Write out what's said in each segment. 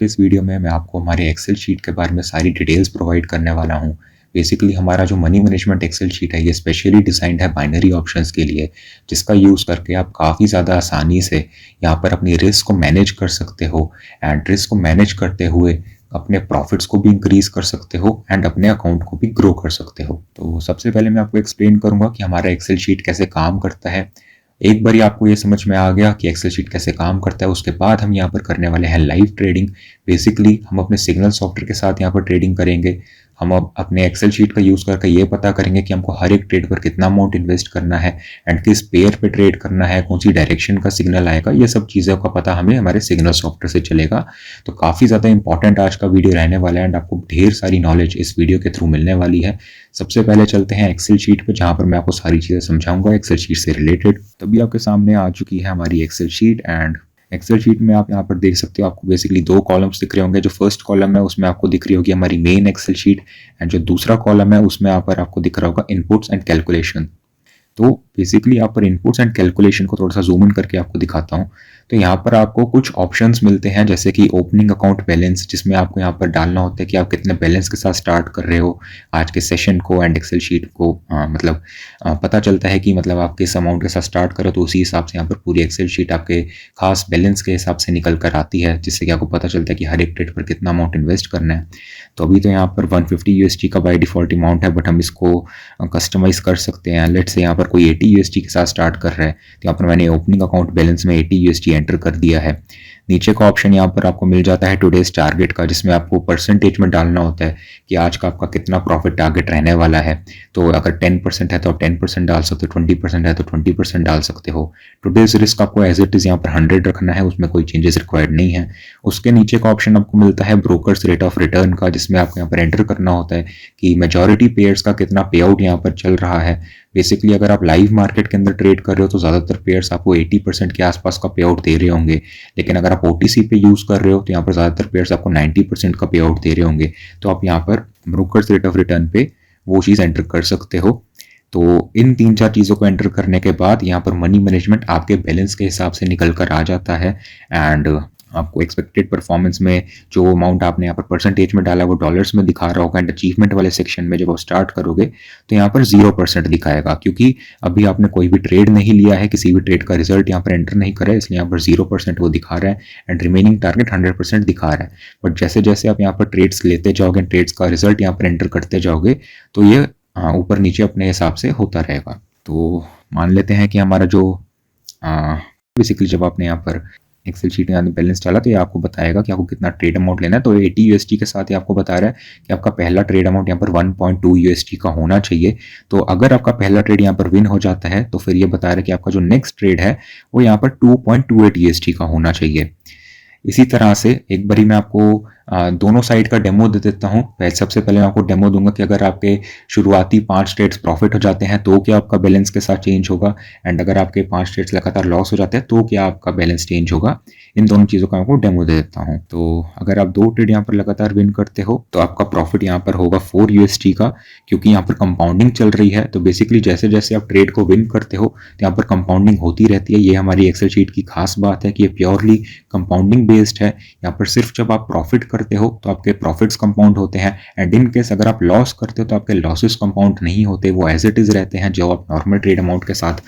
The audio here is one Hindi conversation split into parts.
इस वीडियो में मैं आपको हमारे एक्सेल शीट के बारे में सारी डिटेल्स प्रोवाइड करने वाला हूँ। बेसिकली हमारा जो मनी मैनेजमेंट एक्सेल शीट है ये स्पेशली डिज़ाइन्ड है बाइनरी ऑप्शंस के लिए, जिसका यूज़ करके आप काफ़ी ज़्यादा आसानी से यहाँ पर अपनी रिस्क को मैनेज कर सकते हो एंड रिस्क को मैनेज करते हुए अपने प्रॉफिट्स को भी इंक्रीज कर सकते हो एंड अपने अकाउंट को भी ग्रो कर सकते हो। तो सबसे पहले मैं आपको एक्सप्लेन करूंगा कि हमारा एक्सेल शीट कैसे काम करता है। एक बार आपको ये समझ में आ गया कि एक्सेल शीट कैसे काम करता है, उसके बाद हम यहाँ पर करने वाले हैं लाइव ट्रेडिंग। बेसिकली हम अपने सिग्नल सॉफ्टवेयर के साथ यहाँ पर ट्रेडिंग करेंगे। हम अब अपने एक्सेल शीट का यूज़ करके ये पता करेंगे कि हमको हर एक ट्रेड पर कितना अमाउंट इन्वेस्ट करना है एंड किस पेयर पे ट्रेड करना है, कौन सी डायरेक्शन का सिग्नल आएगा, ये सब चीज़ों का पता हमें हमारे सिग्नल सॉफ्टवेयर से चलेगा। तो काफ़ी ज़्यादा इंपॉर्टेंट आज का वीडियो रहने वाला है एंड आपको ढेर सारी नॉलेज इस वीडियो के थ्रू मिलने वाली है। सबसे पहले चलते हैं एक्सेल शीट पे, जहाँ पर मैं आपको सारी चीज़ें समझाऊंगा एक्सेल शीट से रिलेटेड। तभी आपके सामने आ चुकी है हमारी Excel sheet and Excel sheet में आप यहाँ पर देख सकते हो, आपको बेसिकली दो कॉलम्स दिख रहे होंगे। जो फर्स्ट कॉलम है उसमें आपको दिख रही होगी हमारी मेन एक्सेल शीट एंड जो दूसरा कॉलम है उसमें यहाँ पर आपको दिख रहा होगा इनपुट्स एंड कैलकुलेशन। तो बेसिकली यहाँ पर इनपुट्स एंड कैलकुलेशन को थोड़ा सा जूम इन करके आपको दिखाता हूँ। तो यहाँ पर आपको कुछ ऑप्शंस मिलते हैं, जैसे कि ओपनिंग अकाउंट बैलेंस, जिसमें आपको यहाँ पर डालना होता है कि आप कितने बैलेंस के साथ स्टार्ट कर रहे हो आज के सेशन को एंड एक्सेल शीट को। पता चलता है कि मतलब आप किस अमाउंट के साथ स्टार्ट करो, तो उसी हिसाब से यहाँ पर पूरी एक्सेल शीट आपके खास बैलेंस के हिसाब से निकल कर आती है, जिससे कि आपको पता चलता है कि हर एक ट्रेड पर कितना अमाउंट इन्वेस्ट करना है। तो अभी तो यहाँ पर 150 यूएसडी का बाय डिफॉल्ट अमाउंट है, बट हम इसको कस्टमाइज कर सकते हैं। लेट्स से यहाँ पर कोई 80 यूएसडी के साथ स्टार्ट कर रहा है, तो यहाँ पर मैंने ओपनिंग अकाउंट बैलेंस में 80 यूएसडी एंटर कर दिया है। नीचे का ऑप्शन यहाँ पर आपको मिल जाता है टुडेज टारगेट का, जिसमें आपको परसेंटेज में डालना होता है कि आज का आपका कितना प्रॉफिट टारगेट रहने वाला है। तो अगर 10% है तो आप 10% डाल सकते हो, 20% है तो 20% डाल सकते हो। टुडेज रिस्क आपको एज इट इज यहाँ पर 100 रखना है, उसमें कोई चेंजेस रिक्वायर्ड नहीं है। उसके नीचे का ऑप्शन आपको मिलता है ब्रोकर्स रेट ऑफ रिटर्न का, जिसमें आपको यहाँ पर एंटर करना होता है कि मेजॉरिटी पेयर्स का कितना पे आउट यहाँ पर चल रहा है। बेसिकली अगर आप लाइव मार्केट के अंदर ट्रेड कर रहे हो तो ज़्यादातर पेयर्स आपको 80% के आसपास का पे आउट दे रहे होंगे, लेकिन अगर आप ओटीसी पे यूज़ कर रहे हो तो यहाँ पर ज़्यादातर पेयर्स आपको 90% का पे आउट दे रहे होंगे। तो आप यहाँ पर ब्रोकर्स रेट ऑफ रिटर्न पे वो चीज़ एंटर कर सकते हो। तो इन 3-4 चीज़ों को एंटर करने के बाद यहाँ पर मनी मैनेजमेंट आपके बैलेंस के हिसाब से निकल कर आ जाता है एंड आपको एक्सपेक्टेड परफॉर्मेंस में जो अमाउंट आपने यहाँ पर परसेंटेज में डाला वो डॉलर्स में दिखा रहा होगा एंड अचीवमेंट वाले सेक्शन में जब आप स्टार्ट करोगे तो यहाँ पर 0% दिखाएगा, क्योंकि अभी आपने कोई भी ट्रेड नहीं लिया है, किसी भी ट्रेड का रिजल्ट यहाँ पर एंटर नहीं करा है, इसलिए यहाँ पर 0% वो दिखा रहा है एंड रिमेनिंग टारगेट 100% दिखा रहा है। बट जैसे जैसे आप यहाँ पर ट्रेड्स लेते जाओगे, ट्रेड्स का रिजल्ट यहाँ पर एंटर करते जाओगे, तो ये ऊपर नीचे अपने हिसाब से होता रहेगा। तो मान लेते हैं कि हमारा जो बेसिकली जब आपने यहाँ पर एक्सेल शीट में बैलेंस डाला तो ये आपको बताएगा कि आपको कितना ट्रेड अमाउंट लेना है। तो 80 यूएसडी के साथ ही आपको बता रहा है कि आपका पहला ट्रेड अमाउंट यहाँ पर 1.2 यूएसडी का होना चाहिए। तो अगर आपका पहला ट्रेड यहाँ पर विन हो जाता है तो फिर ये बता रहा है कि आपका जो नेक्स्ट ट्रेड है वो यहाँ पर 2.28 यूएसडी का होना चाहिए। इसी तरह से एक बारी मैं आपको दोनों साइड का डेमो दे देता हूँ। सबसे पहले मैं आपको डेमो दूंगा कि अगर आपके शुरुआती 5 ट्रेड्स प्रॉफिट हो जाते हैं तो क्या आपका बैलेंस के साथ चेंज होगा, एंड अगर आपके 5 ट्रेड्स लगातार लॉस हो जाते हैं तो क्या आपका बैलेंस चेंज होगा। इन दोनों चीज़ों का आपको डेमो दे देता हूँ। तो अगर आप 2 ट्रेड यहाँ पर लगातार विन करते हो तो आपका प्रॉफिट यहाँ पर होगा 4 यूएसडी का, क्योंकि यहाँ पर कंपाउंडिंग चल रही है। तो बेसिकली जैसे जैसे आप ट्रेड को विन करते हो तो यहाँ पर कंपाउंडिंग होती रहती है। ये हमारी एक्सेल शीट की खास बात है कि ये प्योरली कंपाउंडिंग बेस्ड है। यहाँ पर सिर्फ जब आप प्रॉफिट करते हो तो आपके प्रॉफिट्स कंपाउंड होते हैं एंड इन केस अगर आप लॉस करते हो तो आपके लॉसेस कंपाउंड नहीं होते, वो एज इट इज रहते हैं जो आप नॉर्मल ट्रेड अमाउंट के साथ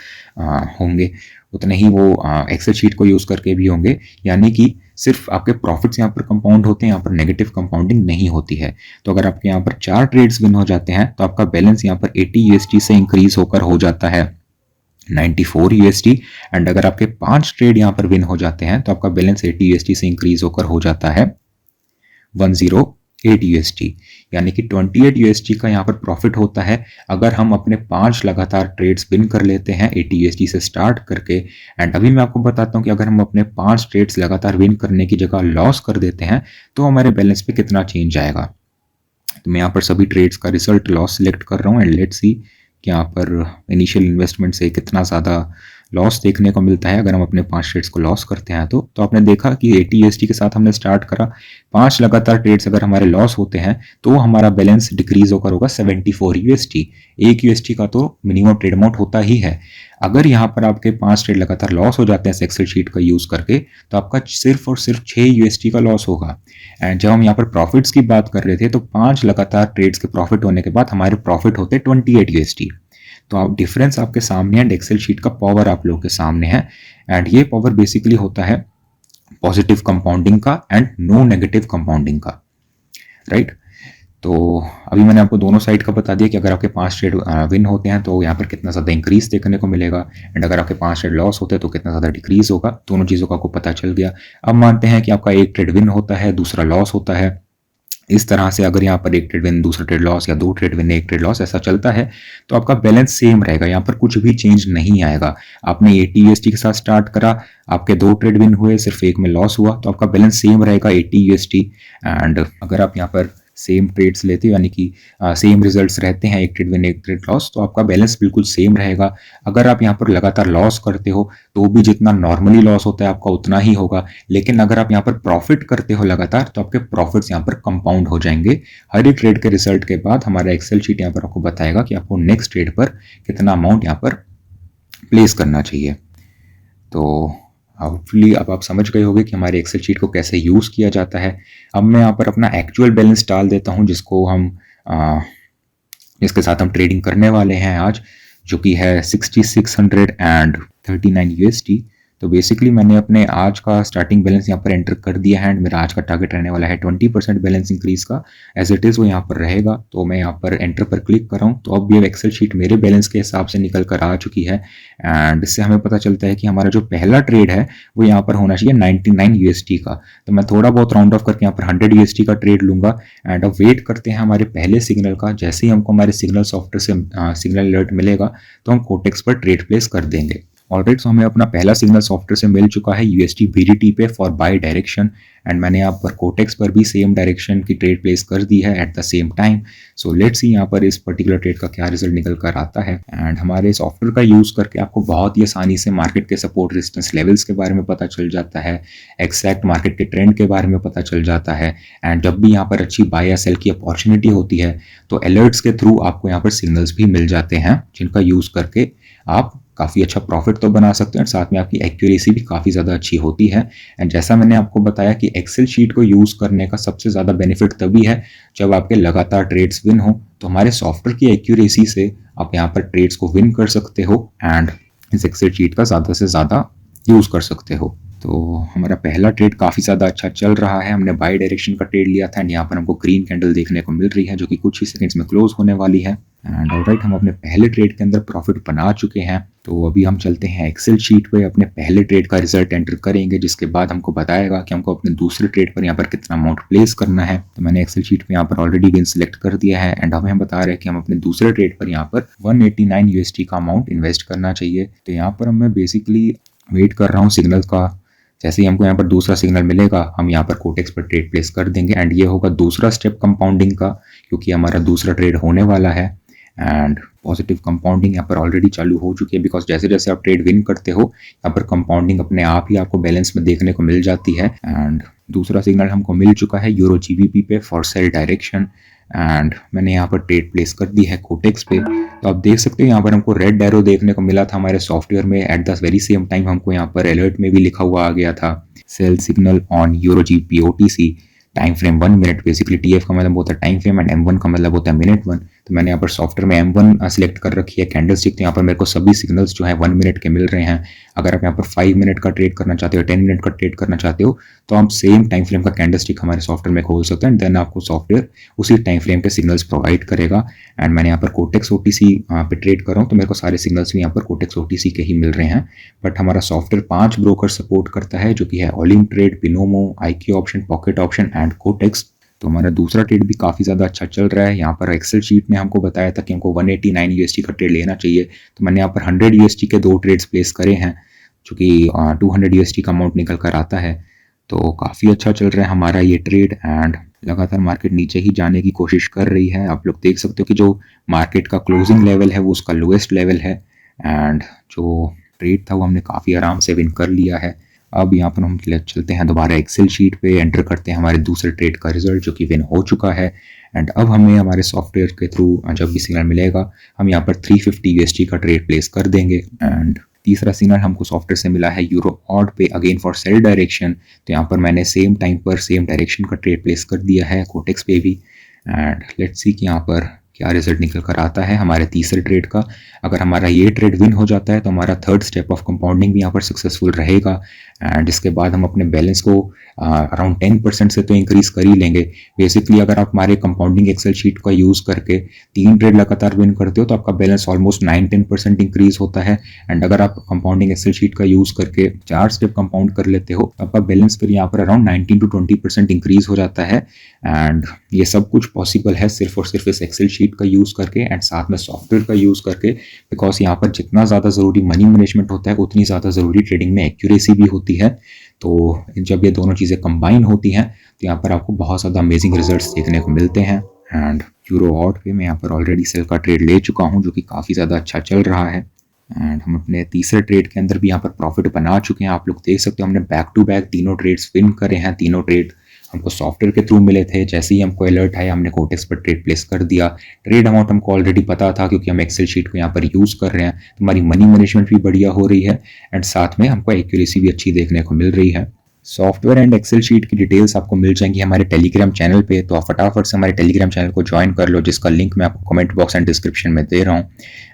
होंगे उतने ही वो एक्सेल शीट को यूज करके भी होंगे। यानी कि सिर्फ आपके प्रॉफिट्स यहाँ पर कंपाउंड होते हैं, यहाँ पर नेगेटिव कंपाउंडिंग नहीं होती है। तो अगर आपके यहाँ पर 4 ट्रेड्स विन हो जाते हैं तो आपका बैलेंस यहाँ पर 80 यूएसडी से इंक्रीज होकर हो जाता है 94 यूएसडी एंड अगर आपके 5 ट्रेड यहाँ पर विन हो जाते हैं तो आपका बैलेंस 80 यूएसडी से इंक्रीज होकर हो जाता है 108 यूएसडी, यानी कि 28 यूएसडी का यहाँ पर प्रॉफिट होता है अगर हम अपने 5 लगातार ट्रेड्स विन कर लेते हैं 80 यूएसडी से स्टार्ट करके। एंड अभी मैं आपको बताता हूँ कि अगर हम अपने 5 ट्रेड्स लगातार विन करने की जगह लॉस कर देते हैं तो हमारे बैलेंस पे कितना चेंज आएगा। तो मैं यहाँ पर सभी ट्रेड्स का रिजल्ट लॉस सिलेक्ट कर रहा हूँ एंड लेट्स सी कि यहाँ पर इनिशियल इन्वेस्टमेंट से कितना ज़्यादा लॉस देखने को मिलता है अगर हम अपने 5 ट्रेड्स को लॉस करते हैं। तो आपने देखा कि 80 यूएसडी के साथ हमने स्टार्ट करा, 5 लगातार ट्रेड्स अगर हमारे लॉस होते हैं तो हमारा बैलेंस डिक्रीज होकर होगा 74 यूएसडी। 1 यूएसडी का तो मिनिमम ट्रेड अमाउंट होता ही है। अगर यहाँ पर आपके 5 ट्रेड लगातार लॉस हो जाते हैं इस एक्सेल शीट का यूज करके, तो आपका सिर्फ और सिर्फ 6 यूएसडी का लॉस होगा। एंड जब हम यहाँ पर प्रॉफिट्स की बात कर रहे थे तो 5 लगातार ट्रेड्स के प्रॉफिट होने के बाद हमारे प्रॉफिट होते 28 यूएसडी। तो आप डिफरेंस आपके सामने है एंड एक्सेल शीट का पावर आप लोगों के सामने है। एंड ये पावर बेसिकली होता है पॉजिटिव कंपाउंडिंग का एंड नो नेगेटिव कंपाउंडिंग का, राइट। तो अभी मैंने आपको दोनों साइड का बता दिया कि अगर आपके 5 ट्रेड विन होते हैं तो यहाँ पर कितना ज़्यादा इंक्रीज देखने को मिलेगा, एंड अगर आपके 5 ट्रेड लॉस होते हैं तो कितना ज़्यादा डिक्रीज होगा। दोनों चीज़ों का आपको पता चल गया। अब मानते हैं कि आपका एक ट्रेड विन होता है, दूसरा लॉस होता है। इस तरह से अगर यहाँ पर एक ट्रेड विन दूसरा ट्रेड लॉस या 2 ट्रेड विन 1 ट्रेड लॉस ऐसा चलता है तो आपका बैलेंस सेम रहेगा, यहाँ पर कुछ भी चेंज नहीं आएगा। आपने 80 यूएसडी के साथ स्टार्ट करा, आपके 2 ट्रेड विन हुए, सिर्फ एक में लॉस हुआ, तो आपका बैलेंस सेम रहेगा 80 यूएसडी। एंड अगर आप यहाँ पर सेम ट्रेड्स लेते हो यानी कि सेम रिजल्ट्स रहते हैं, एक ट्रेड विन एक ट्रेड लॉस, तो आपका बैलेंस बिल्कुल सेम रहेगा। अगर आप यहाँ पर लगातार लॉस करते हो तो भी जितना नॉर्मली लॉस होता है आपका उतना ही होगा, लेकिन अगर आप यहाँ पर प्रॉफिट करते हो लगातार तो आपके प्रॉफिट्स यहाँ पर कंपाउंड हो जाएंगे। हर एक ट्रेड के रिजल्ट के बाद हमारा एक्सेल शीट यहाँ पर आपको बताएगा कि आपको नेक्स्ट ट्रेड पर कितना अमाउंट यहाँ पर प्लेस करना चाहिए। तो होपफुली अब आप समझ गए होंगे कि हमारे एक्सेल शीट को कैसे यूज़ किया जाता है। अब मैं यहाँ पर अपना एक्चुअल बैलेंस डाल देता हूँ जिसके साथ हम ट्रेडिंग करने वाले हैं आज, जो कि है 6639 यूएसडी। तो बेसिकली मैंने अपने आज का स्टार्टिंग बैलेंस यहाँ पर एंटर कर दिया है एंड मेरा आज का टारगेट रहने वाला है 20% बैलेंस इंक्रीज का। एज इट इज़ वो यहाँ पर रहेगा, तो मैं यहाँ पर एंटर पर क्लिक कर रहा हूँ। तो अब ये एक्सेल शीट मेरे बैलेंस के हिसाब से निकल कर आ चुकी है एंड इससे हमें पता चलता है कि हमारा जो पहला ट्रेड है वो यहाँ पर होना चाहिए 99 यूएसडी का। तो मैं थोड़ा बहुत राउंड ऑफ करके यहाँ पर 100 यूएसडी का ट्रेड लूंगा एंड अब वेट करते हैं हमारे पहले सिग्नल का। जैसे ही हमको हमारे सिग्नल सॉफ्टवेयर से सिग्नल अलर्ट मिलेगा तो हम कोटेक्स पर ट्रेड प्लेस कर देंगे। ऑलराइट, सो हमें अपना पहला सिग्नल सॉफ्टवेयर से मिल चुका है यूएसडी बीडीटी पे फॉर बाय डायरेक्शन, एंड मैंने यहाँ पर कोटेक्स पर भी सेम डायरेक्शन की ट्रेड प्लेस कर दी है at the same time. So let's see यहाँ पर इस पर्टिकुलर ट्रेड का क्या रिजल्ट निकल कर आता है। एंड हमारे सॉफ्टवेयर का यूज़ करके आपको बहुत ही आसानी से मार्केट के सपोर्ट रेजिस्टेंस लेवल्स के बारे में पता चल जाता है, एक्जैक्ट मार्केट के ट्रेंड के बारे में पता चल जाता है। एंड जब भी यहाँ पर अच्छी बाय या सेल की अपॉर्चुनिटी होती है तो अलर्ट्स के थ्रू आपको यहाँ पर सिग्नल्स भी मिल जाते हैं जिनका यूज़ करके आप काफ़ी अच्छा प्रॉफिट तो बना सकते हैं और साथ में आपकी एक्यूरेसी भी काफ़ी ज़्यादा अच्छी होती है। एंड जैसा मैंने आपको बताया कि एक्सेल शीट को यूज़ करने का सबसे ज़्यादा बेनिफिट तभी है जब आपके लगातार ट्रेड्स विन हो। तो हमारे सॉफ्टवेयर की एक्यूरेसी से आप यहाँ पर ट्रेड्स को विन कर सकते हो एंड इस एक्सेल शीट का ज़्यादा से ज़्यादा यूज़ कर सकते हो। तो हमारा पहला ट्रेड काफ़ी ज़्यादा अच्छा चल रहा है। हमने बाय डायरेक्शन का ट्रेड लिया था एंड यहाँ पर हमको ग्रीन कैंडल देखने को मिल रही है जो कि कुछ ही सेकंड्स में क्लोज होने वाली है। एंड ऑलराइट, हम अपने पहले ट्रेड के अंदर प्रॉफिट बना चुके हैं। तो अभी हम चलते हैं एक्सेल शीट पे, अपने पहले ट्रेड का रिजल्ट एंटर करेंगे जिसके बाद हमको बताएगा कि हमको अपने दूसरे ट्रेड पर यहाँ पर कितना अमाउंट प्लेस करना है। तो मैंने एक्सेल शीट पे यहाँ पर ऑलरेडी विन सिलेक्ट कर दिया है एंड हमें बता रहे हैं कि हम अपने दूसरे ट्रेड पर यहाँ पर 189 यूएसडी का अमाउंट इन्वेस्ट करना चाहिए। तो यहाँ पर मैं बेसिकली वेट कर रहा हूँ सिग्नल का। जैसे ही हमको यहाँ पर दूसरा सिग्नल मिलेगा हम यहाँ पर कोटेक्स पर ट्रेड प्लेस कर देंगे एंड ये होगा दूसरा स्टेप कंपाउंडिंग का, क्योंकि हमारा दूसरा ट्रेड होने वाला है। एंड पॉजिटिव कंपाउंडिंग यहाँ पर ऑलरेडी चालू हो चुकी है बिकॉज जैसे जैसे आप ट्रेड विन करते हो यहाँ पर कंपाउंडिंग अपने आप ही आपको बैलेंस में देखने को मिल जाती है। एंड दूसरा सिग्नल हमको मिल चुका है यूरो जीबीपी पे फॉर सेल डायरेक्शन एंड मैंने यहाँ पर ट्रेड प्लेस कर दी है कोटेक्स पे। तो आप देख सकते हो यहाँ पर हमको रेड एरो देखने को मिला था हमारे सॉफ्टवेयर में। At the very same time हमको यहाँ पर अलर्ट में भी लिखा हुआ आ गया था sell signal on euro GBP OTC time frame 1 मिनट। बेसिकली टीएफ का मतलब होता है टाइम फ्रेम एंड M1 का मतलब होता है मिनट 1। तो मैंने यहाँ पर सॉफ्टवेयर में M1 सिलेक्ट कर रखी है कैंडल स्टिक। तो यहाँ पर मेरे को सभी सिग्नल्स जो है 1 मिनट के मिल रहे हैं। अगर आप यहाँ पर 5 मिनट का ट्रेड करना चाहते हो, 10 मिनट का ट्रेड करना चाहते हो तो आप सेम टाइम फ्रेम का कैंडल स्टिक हमारे सॉफ्टवेयर में खोल सकते हैं एंड देन आपको सॉफ्टवेयर उसी टाइम फ्रेम के सिग्नल्स प्रोवाइड करेगा। एंड मैंने यहाँ पर कोटेक्स ओटीसी पे ट्रेड कर रहा हूँ तो मेरे को सारे सिग्नल्स भी यहाँ पर कोटेक्स ओटीसी के ही मिल रहे हैं। बट हमारा सॉफ्टवेयर 5 ब्रोकर सपोर्ट करता है जो कि है Olymp Trade, Binomo, IQ option, pocket option and Quotex. तो हमारा दूसरा ट्रेड भी काफ़ी ज़्यादा अच्छा चल रहा है। यहाँ पर एक्सेल शीट ने हमको बताया था कि हमको 189 यूएसडी का ट्रेड लेना चाहिए। तो मैंने यहाँ पर 100 यूएसडी के 2 ट्रेड्स प्लेस करे हैं जो कि 200 यूएसडी का अमाउंट निकल कर आता है। तो काफ़ी अच्छा चल रहा है हमारा ये ट्रेड एंड लगातार मार्केट नीचे ही जाने की कोशिश कर रही है। आप लोग देख सकते हो कि जो मार्केट का क्लोजिंग लेवल है वो उसका लोएस्ट लेवल है एंड जो ट्रेड था वो हमने काफ़ी आराम से विन कर लिया है। अब यहाँ पर हम चलते हैं दोबारा एक्सेल शीट पे, एंटर करते हैं हमारे दूसरे ट्रेड का रिजल्ट जो कि विन हो चुका है। एंड अब हमें हमारे सॉफ्टवेयर के थ्रू जब भी सिग्नल मिलेगा हम यहाँ पर 350 USD का ट्रेड प्लेस कर देंगे। एंड तीसरा सिग्नल हमको सॉफ्टवेयर से मिला है यूरो ऑड पे, अगेन फॉर सेल डायरेक्शन। तो यहाँ पर मैंने सेम टाइम पर सेम डायरेक्शन का ट्रेड प्लेस कर दिया है कोटेक्स पे भी। एंड लेट्स सी कि यहाँ पर क्या रिजल्ट निकल कर आता है हमारे तीसरे ट्रेड का। अगर हमारा ये ट्रेड विन हो जाता है तो हमारा थर्ड स्टेप ऑफ कंपाउंडिंग भी यहाँ पर सक्सेसफुल रहेगा। एंड इसके बाद हम अपने बैलेंस को अराउंड 10% से तो इंक्रीज कर ही लेंगे। बेसिकली अगर आप हमारे कंपाउंडिंग एक्सेल शीट का यूज़ करके 3 ट्रेड लगातार विन करते हो तो आपका बैलेंस ऑलमोस्ट 9-10% इंक्रीज होता है। एंड अगर आप कंपाउंडिंग एक्सेल शीट का यूज़ करके 4 स्टेप कंपाउंड कर लेते हो तो आपका बैलेंस फिर यहाँ पर अराउंड 19-20% इंक्रीज हो जाता है। एंड ये सब कुछ पॉसिबल है सिर्फ और सिर्फ इस एक्सेल शीट का यूज़ करके एंड साथ में सॉफ्टवेयर का यूज़ करके। बिकॉज यहाँ पर जितना ज़्यादा ज़रूरी मनी मैनेजमेंट होता है उतनी ज़्यादा ज़रूरी ट्रेडिंग में एक्यूरेसी भी होती है। तो जब ये दोनों चीज़ें कंबाइन होती हैं तो यहाँ पर आपको बहुत ज़्यादा अमेजिंग रिजल्ट्स देखने को मिलते हैं। एंड यूरो ऑड पे मैं यहाँ पर ऑलरेडी सेल का ट्रेड ले चुका हूँ जो कि काफ़ी ज़्यादा अच्छा चल रहा है। एंड हम अपने तीसरे ट्रेड के अंदर भी यहाँ पर प्रॉफिट बना चुके हैं। आप लोग देख सकते हो हमने बैक टू बैक तीनों ट्रेड्स विन करे हैं। तीनों ट्रेड हमको सॉफ्टवेयर के थ्रू मिले थे। जैसे ही हमको अलर्ट आया हमने कोटेक्स पर ट्रेड प्लेस कर दिया। ट्रेड अमाउंट हमको ऑलरेडी पता था क्योंकि हम एक्सेल शीट को यहाँ पर यूज़ कर रहे हैं। तो हमारी मनी मैनेजमेंट भी बढ़िया हो रही है एंड साथ में हमको एक्यूरेसी भी अच्छी देखने को मिल रही है। सॉफ्टवेयर एंड एक्सेल शीट की डिटेल्स आपको मिल जाएंगी हमारे टेलीग्राम चैनल पे। तो आप फटाफट से हमारे टेलीग्राम चैनल को ज्वाइन कर लो जिसका लिंक मैं आपको कमेंट बॉक्स एंड डिस्क्रिप्शन में दे रहा हूँ।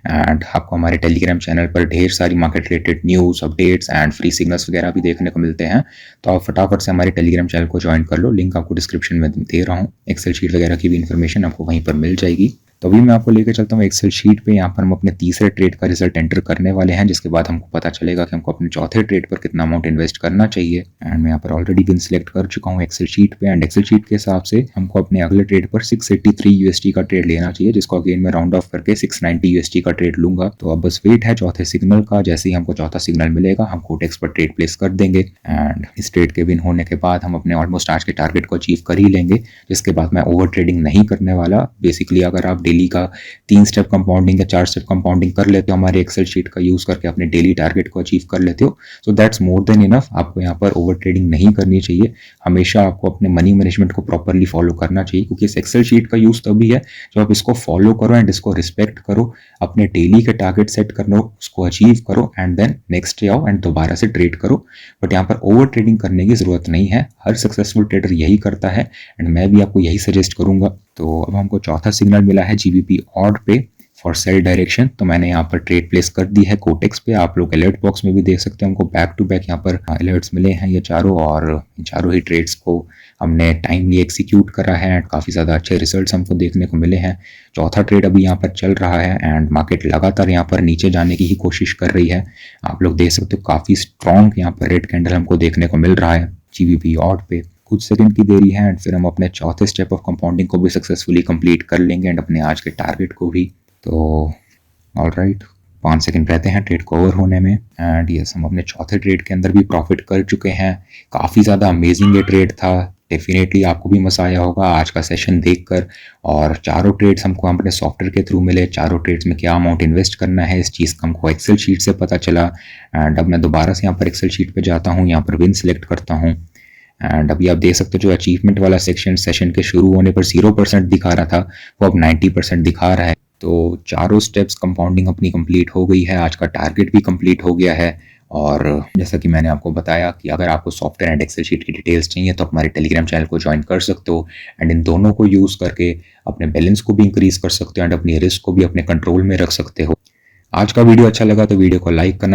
एंड आपको हमारे टेलीग्राम चैनल पर ढेर सारी market related news, updates and free signals वगैरह भी देखने को मिलते हैं। तो आप फटाफट से हमारे टेलीग्राम चैनल को ज्वाइन कर लो, लिंक आपको डिस्क्रिप्शन में दे रहा हूँ। एक्सेल शीट वगैरह की भी इन्फॉर्मेशन आपको वहीं पर मिल जाएगी। तो अभी मैं आपको लेकर चलता हूँ एक्सेल शीट पे। यहाँ पर हम अपने तीसरे ट्रेड का रिजल्ट एंटर करने वाले हैं जिसके बाद हमको पता चलेगा कि हमको अपने चौथे ट्रेड पर कितना अमाउंट इन्वेस्ट करना चाहिए। एंड मैं यहाँ पर ऑलरेडी विन सिलेक्ट कर चुका हूँ एक्सेल शीट पे। एंड एक्सेल शीट के हिसाब से हमको अपने अगले ट्रेड पर 683 USD का ट्रेड लेना चाहिए जिसको अगेन मैं राउंड ऑफ करके 690 USD का ट्रेड लूंगा। तो अब बस वेट है चौथे सिग्नल का। जैसे ही हमको चौथा सिग्नल मिलेगा हम कोटेक्स पर ट्रेड प्लेस कर देंगे। एंड इस ट्रेड के विन होने के बाद हम अपने ऑलमोस्ट आज के टारगेट को अचीव कर ही लेंगे जिसके बाद मैं ओवर ट्रेडिंग नहीं करने वाला। बेसिकली अगर आप डेली का 3 स्टेप कंपाउंडिंग या 4 स्टेप कंपाउंडिंग कर लेते हो हमारे एक्सेल शीट का यूज करके अपने डेली टारगेट को अचीव कर लेते हो so that's more than enough. आपको यहाँ पर ओवर ट्रेडिंग नहीं करनी चाहिए। हमेशा आपको अपने मनी मैनेजमेंट को प्रॉपरली फॉलो करना चाहिए क्योंकि इस एक्सेल शीट का यूज तभी है जब आप इसको फॉलो करो एंड इसको रिस्पेक्ट करो, अपने डेली के टारगेट सेट करो, उसको अचीव करो एंड देन नेक्स्ट डे आओ एंड दोबारा से ट्रेड करो। बट यहाँ पर ओवर ट्रेडिंग करने की जरूरत नहीं है। हर सक्सेसफुल ट्रेडर यही करता है एंड मैं भी आपको यही सजेस्ट करूंगा। तो अब हमको चौथा सिग्नल मिला है GBP ऑड पे फॉर सेल डायरेक्शन। तो मैंने यहाँ पर ट्रेड प्लेस कर दी है कोटेक्स पे। आप लोग अलर्ट बॉक्स में भी देख सकते हैं हमको बैक टू बैक यहाँ पर अलर्ट्स मिले हैं ये चारों, और चारों ही ट्रेड्स को हमने टाइमली एग्जीक्यूट करा है एंड काफ़ी ज़्यादा अच्छे रिजल्ट्स हमको देखने को मिले हैं। चौथा ट्रेड अभी यहाँ पर चल रहा है एंड मार्केट लगातार यहाँ पर नीचे जाने की ही कोशिश कर रही है। आप लोग देख सकते हो काफ़ी स्ट्रॉन्ग यहाँ पर रेड कैंडल हमको देखने को मिल रहा है GBP ऑड पे। कुछ सेकंड की देरी है एंड फिर हम अपने चौथे स्टेप ऑफ कंपाउंडिंग को भी सक्सेसफुली कंप्लीट कर लेंगे एंड अपने आज के टारगेट को भी। तो ऑलराइट 5 सेकंड रहते हैं ट्रेड को ओवर होने में एंड यस हम अपने चौथे ट्रेड के अंदर भी प्रॉफिट कर चुके हैं। काफ़ी ज़्यादा अमेजिंग ये ट्रेड था। डेफिनेटली आपको भी मज़ा आया होगा आज का सेशन देखकर। और चारों ट्रेड्स हमको अपने सॉफ्टवेयर के थ्रू मिले। चारों ट्रेड्स में क्या अमाउंट इन्वेस्ट करना है इस चीज़ का हमको एक्सेल शीट से पता चला। एंड अब मैं दोबारा से यहाँ पर एक्सेल शीट पर जाता हूँ, यहाँ पर विन सिलेक्ट करता हूँ एंड अभी आप देख सकते हो जो अचीवमेंट वाला सेशन के शुरू होने पर 0% दिखा रहा था वो अब 90% दिखा रहा है। तो चारों स्टेप्स कंपाउंडिंग अपनी कंप्लीट हो गई है। आज का टारगेट भी कंप्लीट हो गया है। और जैसा कि मैंने आपको बताया कि अगर आपको सॉफ्टवेयर एंड एक्सेल शीट की डिटेल्स चाहिए तो आप हमारे टेलीग्राम चैनल को ज्वाइन कर सकते हो एंड इन दोनों को यूज़ करके अपने बैलेंस को भी इंक्रीज कर सकते हो एंड अपनी रिस्क को भी अपने कंट्रोल में रख सकते हो। आज का वीडियो अच्छा लगा तो वीडियो को लाइक करना